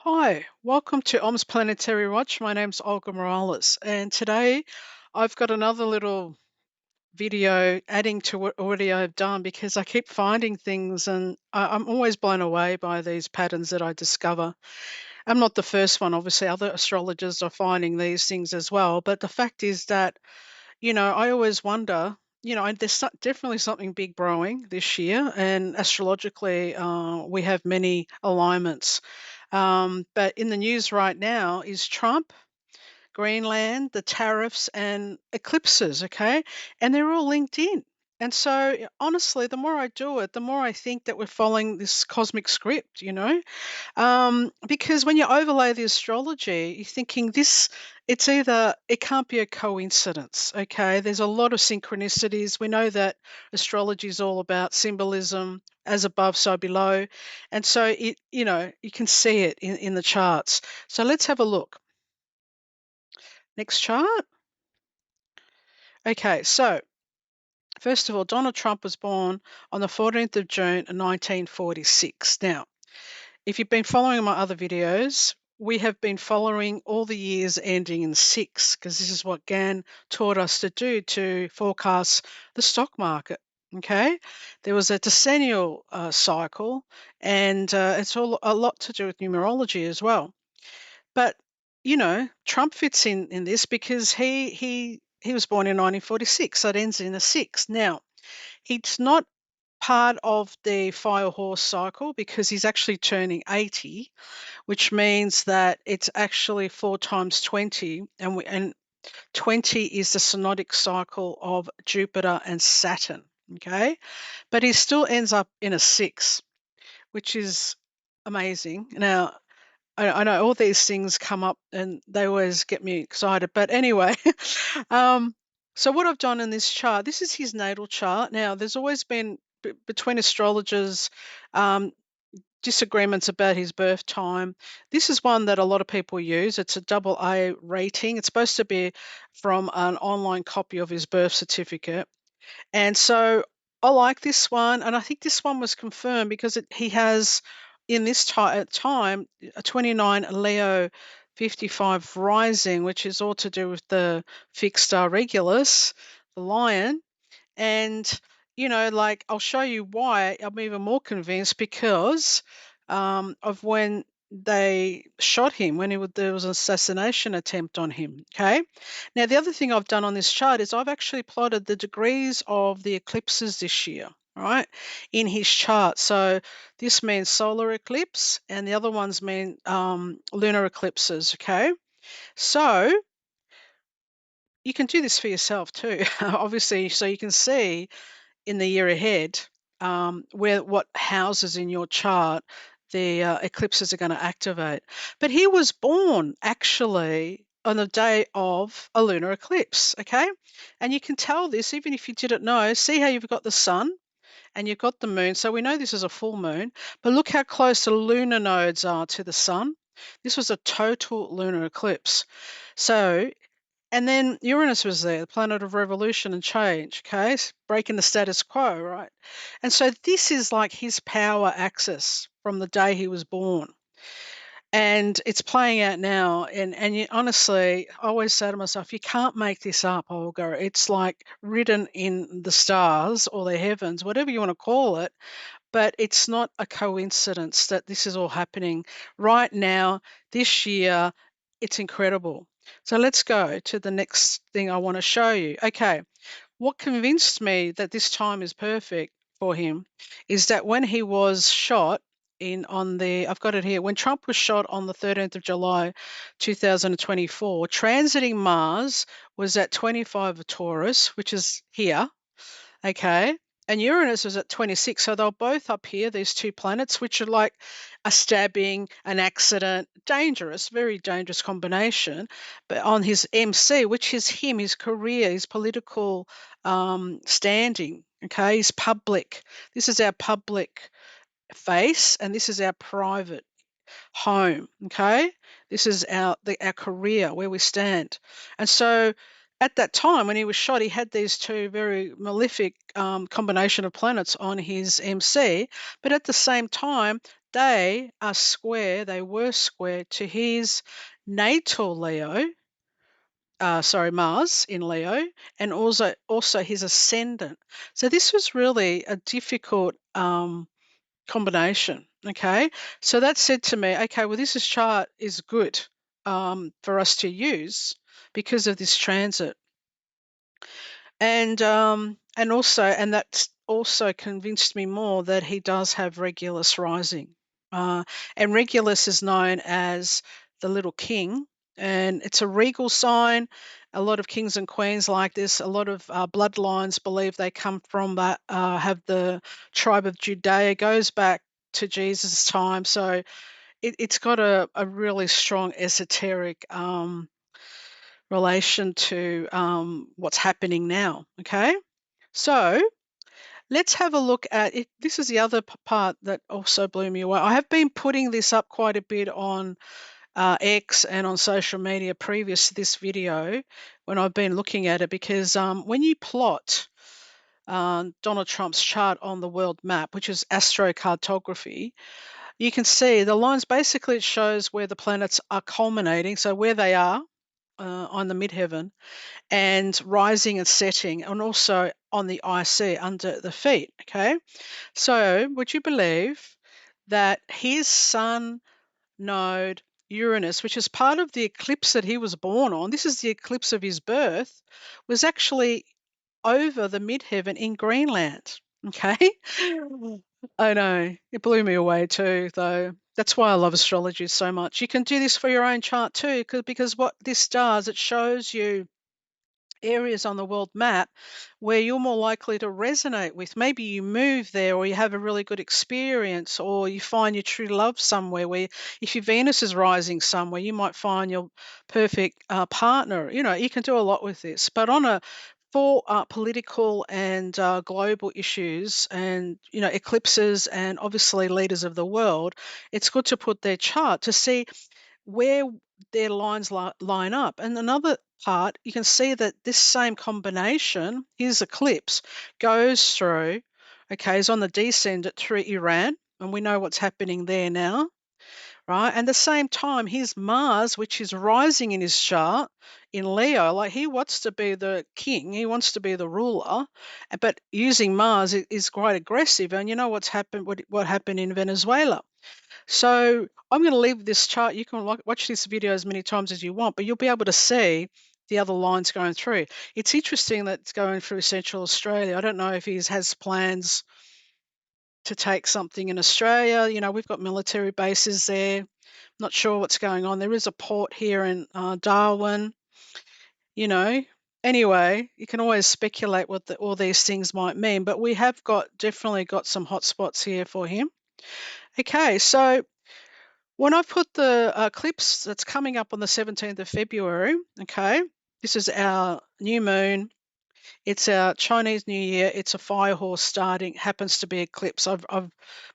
Hi, welcome to Om's Planetary Watch. My name's Olga Morales, and today I've got another little video adding to what already I've done because I keep finding things and I'm always blown away by these patterns that I discover. I'm not the first one, obviously, other astrologers are finding these things as well. But the fact is that, I always wonder. Definitely something big brewing this year, and astrologically, we have many alignments. But in the news right now is Trump, Greenland, the tariffs, and eclipses, okay? And they're all linked in. And so, honestly, the more I do it, the more I think that we're following this cosmic script, because when you overlay the astrology, you're thinking it can't be a coincidence, okay? There's a lot of synchronicities. We know that astrology is all about symbolism, as above, so below. And so you can see it in the charts. So let's have a look. Next chart. Okay, so first of all, Donald Trump was born on the 14th of June, 1946. Now, if you've been following my other videos, we have been following all the years ending in six because this is what Gann taught us to do to forecast the stock market. Okay, there was a decennial cycle, and it's all a lot to do with numerology as well. But Trump fits in this because he was born in 1946, so it ends in a six. Now, he's not part of the fire horse cycle because he's actually turning 80, which means that it's actually 4 times 20, and 20 is the synodic cycle of Jupiter and Saturn. Okay, but he still ends up in a six, which is amazing. Now, I know all these things come up and they always get me excited. But anyway, um, so what I've done in this chart, this is his natal chart. Now, there's always been between astrologers disagreements about his birth time. This is one that a lot of people use. It's a double A rating. It's supposed to be from an online copy of his birth certificate. And so I like this one, and I think this one was confirmed because he has in this time a 29 Leo 55 rising, which is all to do with the fixed star Regulus, the lion. And, like I'll show you why I'm even more convinced because of when they shot him, when there was an assassination attempt on him. Okay. Now, the other thing I've done on this chart is I've actually plotted the degrees of the eclipses this year. Right, in his chart. So this means solar eclipse, and the other ones mean lunar eclipses. Okay, so you can do this for yourself too, obviously, so you can see in the year ahead, where what houses in your chart the eclipses are going to activate. But he was born actually on the day of a lunar eclipse, okay? And you can tell this even if you didn't know. See how you've got the sun and you've got the moon. So we know this is a full moon, but look how close the lunar nodes are to the sun. This was a total lunar eclipse. So and then Uranus was there, the planet of revolution and change, okay, breaking the status quo, right? And so this is like his power axis from the day he was born. And it's playing out now. And honestly, I always say to myself, you can't make this up, Olga. It's like written in the stars or the heavens, whatever you want to call it. But it's not a coincidence that this is all happening right now, this year. It's incredible. So let's go to the next thing I want to show you. Okay, what convinced me that this time is perfect for him is that when he was shot I've got it here, when Trump was shot on the 13th of July 2024, transiting Mars was at 25 of Taurus, which is here. Okay. And Uranus was at 26. So they're both up here, these two planets, which are like a stabbing, an accident, dangerous, very dangerous combination. But on his MC, which is him, his career, his political standing, okay, his public. This is our public face, and this is our private home. Okay, this is our career, where we stand. And so at that time when he was shot, he had these two very malefic combination of planets on his MC, but at the same time they are square, they were square to his natal Leo, Mars in Leo, and also his ascendant. So this was really a difficult combination. Okay, so that said to me, okay, well this chart is good for us to use because of this transit. And that's also convinced me more that he does have Regulus rising. And Regulus is known as the little king, and it's a regal sign. A lot of kings and queens like this. A lot of bloodlines believe they come from that, have the tribe of Judea, goes back to Jesus' time. So it's got a really strong esoteric relation to what's happening now. Okay, so let's have a look at it. This is the other part that also blew me away. I have been putting this up quite a bit on X and on social media previous to this video when I've been looking at it, because when you plot Donald Trump's chart on the world map, which is astrocartography, you can see the lines. Basically, it shows where the planets are culminating, so where they are on the midheaven, and rising and setting, and also on the IC under the feet. Okay, so would you believe that his sun node Uranus, which is part of the eclipse that he was born on, this is the eclipse of his birth, was actually over the midheaven in Greenland. Okay, I know it blew me away too, though. That's why I love astrology so much. You can do this for your own chart too, because what this does, it shows you areas on the world map where you're more likely to resonate with. Maybe you move there, or you have a really good experience, or you find your true love somewhere where, if your Venus is rising somewhere, you might find your perfect partner. You can do a lot with this. But on a for political and global issues, and eclipses, and obviously leaders of the world, it's good to put their chart to see where their lines line up. And another part, you can see that this same combination, his eclipse, goes through, okay, is on the descendant through Iran, and we know what's happening there now, right? And the same time, his Mars, which is rising in his chart in Leo, like he wants to be the king, he wants to be the ruler, but using Mars is quite aggressive. And you know what's happened, what happened in Venezuela. So I'm going to leave this chart. You can watch this video as many times as you want, but you'll be able to see the other lines going through. It's interesting that it's going through Central Australia. I don't know if he has plans to take something in Australia. We've got military bases there. Not sure what's going on. There is a port here in Darwin. You know. Anyway, you can always speculate what all these things might mean, but we have definitely got some hot spots here for him. Okay, so when I put the eclipse that's coming up on the 17th of February, okay, this is our new moon. It's our Chinese New Year. It's a fire horse starting. Happens to be eclipse.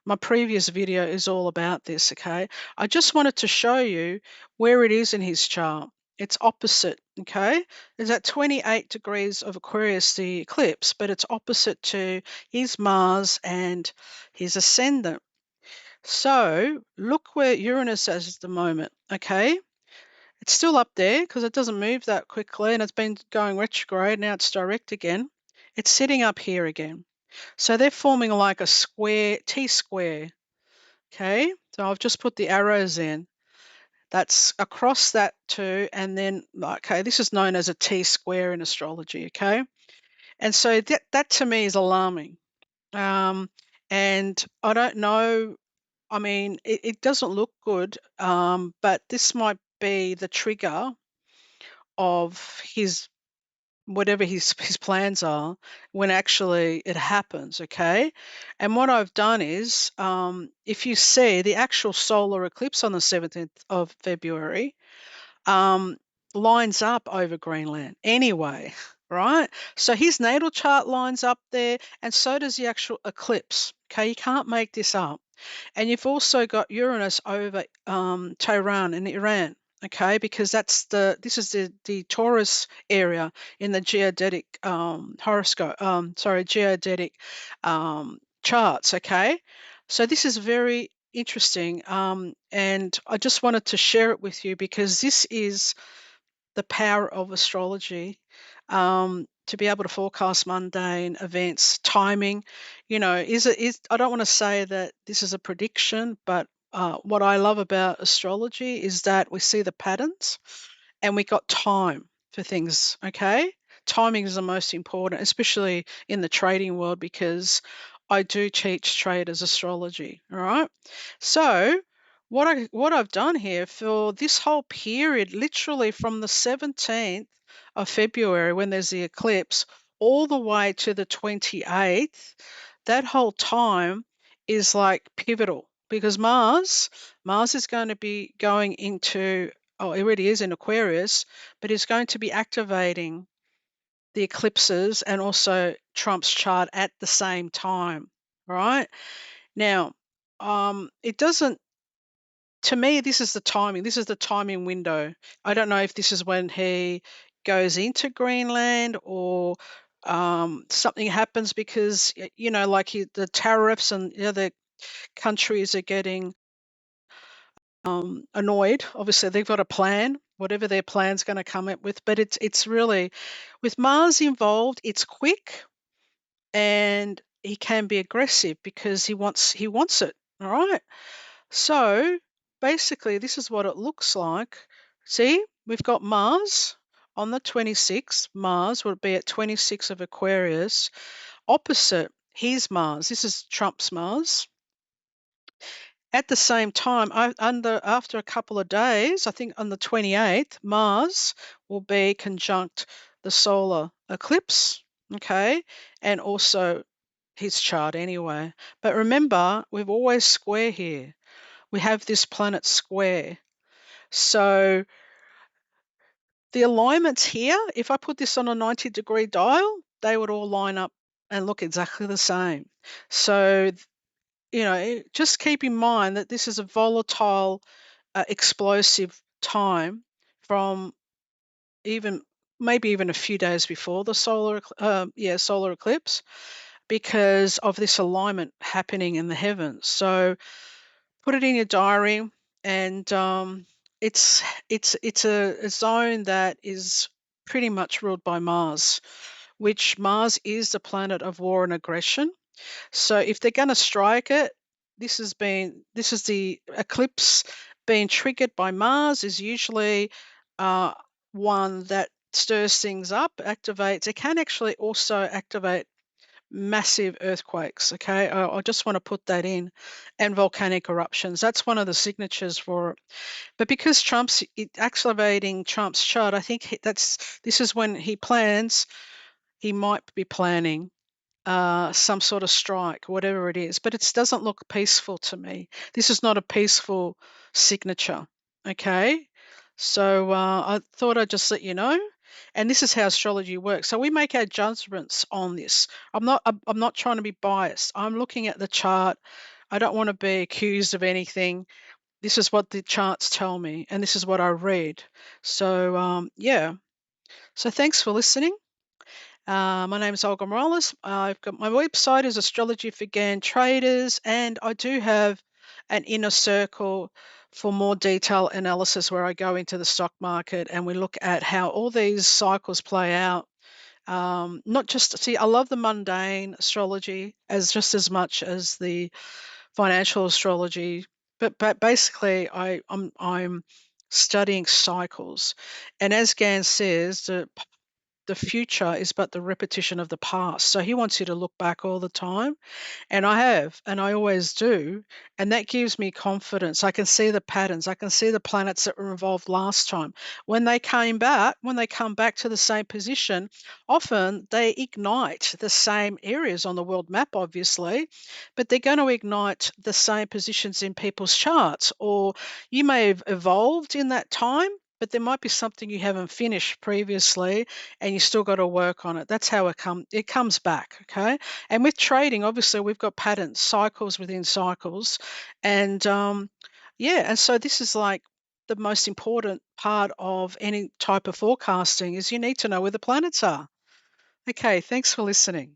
My previous video is all about this. Okay, I just wanted to show you where it is in his chart. It's opposite. Okay, it's at 28 degrees of Aquarius, the eclipse, but it's opposite to his Mars and his ascendant. So look where Uranus is at the moment. Okay, it's still up there because it doesn't move that quickly, and it's been going retrograde. Now it's direct again. It's sitting up here again. So they're forming like a square, T square. Okay, so I've just put the arrows in. That's across that too, and then, okay, this is known as a T square in astrology. Okay, and so that to me is alarming. And I don't know. I mean, it doesn't look good, but this might be the trigger of his whatever his plans are when actually it happens. Okay, and what I've done is, if you see the actual solar eclipse on the 17th of February, um, lines up over Greenland anyway, right? So his natal chart lines up there, and so does the actual eclipse. Okay, you can't make this up. And you've also got Uranus over Tehran in Iran, okay, because this is the Taurus area in the geodetic geodetic charts, okay. So this is very interesting. And I just wanted to share it with you because this is the power of astrology, to be able to forecast mundane events, timing. Is it is I don't want to say that this is a prediction, but what I love about astrology is that we see the patterns and we got time for things. Okay, timing is the most important, especially in the trading world, because I do teach traders astrology. All right, so what I've done here for this whole period, literally from the 17th of February when there's the eclipse, all the way to the 28th, that whole time is like pivotal because Mars is going to be going into, oh, it already is in Aquarius, but it's going to be activating the eclipses and also Trump's chart at the same time, right? Now, it doesn't, to me, this is the timing. This is the timing window. I don't know if this is when he goes into Greenland or something happens because, like the tariffs and the other countries are getting annoyed. Obviously, they've got a plan, whatever their plan's going to come up with. But it's really, with Mars involved, it's quick and he can be aggressive because he wants it. All right. So basically, this is what it looks like. See, we've got Mars on the 26th. Mars will be at 26 of Aquarius. Opposite, his Mars. This is Trump's Mars. At the same time, after a couple of days, I think on the 28th, Mars will be conjunct the solar eclipse, okay, and also his chart anyway. But remember, we've always square here. We have this planet square. So the alignments here, if I put this on a 90-degree dial, they would all line up and look exactly the same. So, just keep in mind that this is a volatile, explosive time from even maybe even a few days before the solar eclipse because of this alignment happening in the heavens. So put it in your diary, and it's a zone that is pretty much ruled by Mars, which Mars is the planet of war and aggression. So if they're going to strike it, this is the eclipse being triggered by Mars is usually uh, one that stirs things up, activates. It can actually also activate massive earthquakes. Okay, I just want to put that in, and volcanic eruptions. That's one of the signatures for it. But because activating Trump's chart, I think this is when he might be planning some sort of strike, whatever it is. But it doesn't look peaceful to me. This is not a peaceful signature. Okay. So I thought I'd just let you know. And this is how astrology works. So we make our judgments on this. I'm not trying to be biased. I'm looking at the chart. I don't want to be accused of anything. This is what the charts tell me, and this is what I read. So yeah. So thanks for listening. My name is Olga Morales. I've got my website is Astrology for GAN Traders, and I do have an inner circle for more detailed analysis where I go into the stock market and we look at how all these cycles play out. Not just see, I love the mundane astrology as just as much as the financial astrology, but basically I'm studying cycles, and as Gan says, the future is but the repetition of the past. So he wants you to look back all the time. And I have, and I always do. And that gives me confidence. I can see the patterns. I can see the planets that were involved last time. When they come back to the same position, often they ignite the same areas on the world map, obviously, but they're going to ignite the same positions in people's charts. Or you may have evolved in that time, but there might be something you haven't finished previously and you still got to work on it. That's how it comes back, okay? And with trading, obviously, we've got patterns, cycles within cycles. And yeah, and so this is like the most important part of any type of forecasting is you need to know where the planets are. Okay, thanks for listening.